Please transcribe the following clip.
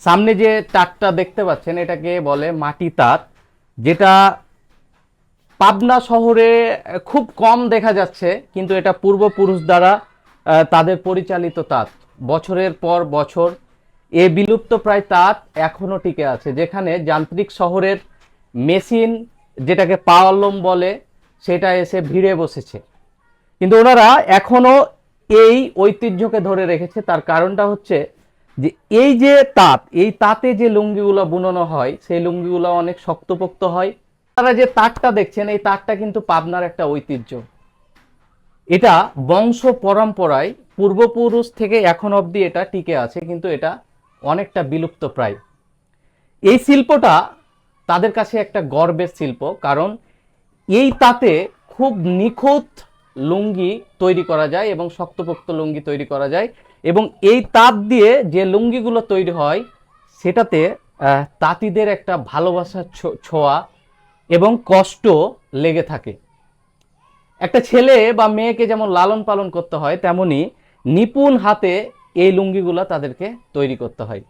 সামনে যে তাঁতটা দেখতে পাচ্ছেন এটাকে বলে মাটি তাঁত, যেটা পাবনা শহরে খুব কম দেখা যাচ্ছে, কিন্তু এটা পূর্বপুরুষ দ্বারা তাদের পরিচালিত তাঁত। বছরের পর বছর এ বিলুপ্ত প্রায় তাঁত এখনো টিকে আছে, যেখানে যান্ত্রিক শহরের মেশিন, যেটাকে পাওয়ারলুম বলে, সেটা এসে ভিড়ে বসেছে। কিন্তু ওনারা এখনো এই ঐতিহ্যকে ধরে রেখেছে। তার কারণটা হচ্ছে যে এই যে তাঁত, এই তাঁতে যে লুঙ্গিগুলো বুননো হয় সেই লুঙ্গিগুলো অনেক শক্তপোক্ত হয়। আপনারা যে তাঁতটা দেখছেন এই তাঁতটা কিন্তু পাবনার একটা ঐতিহ্য। এটা বংশ পরম্পরায় পূর্বপুরুষ থেকে এখন অবধি এটা টিকে আছে, কিন্তু এটা অনেকটা বিলুপ্ত প্রায়। এই শিল্পটা তাদের কাছে একটা গর্বের শিল্প, কারণ এই তাতে খুব নিখুঁত লুঙ্গি তৈরি করা যায় এবং শক্তপোক্ত লুঙ্গি তৈরি করা যায়। এবং এই তাঁত দিয়ে যে লুঙ্গিগুলো তৈরি হয় সেটাতে তাঁতিদের একটা ভালোবাসার ছোঁয়া এবং কষ্ট লেগে থাকে। একটা ছেলে বা মেয়েকে যেমন লালন পালন করতে হয়, তেমনি নিপুণ হাতে এই লুঙ্গিগুলো তাদেরকে তৈরি করতে হয়।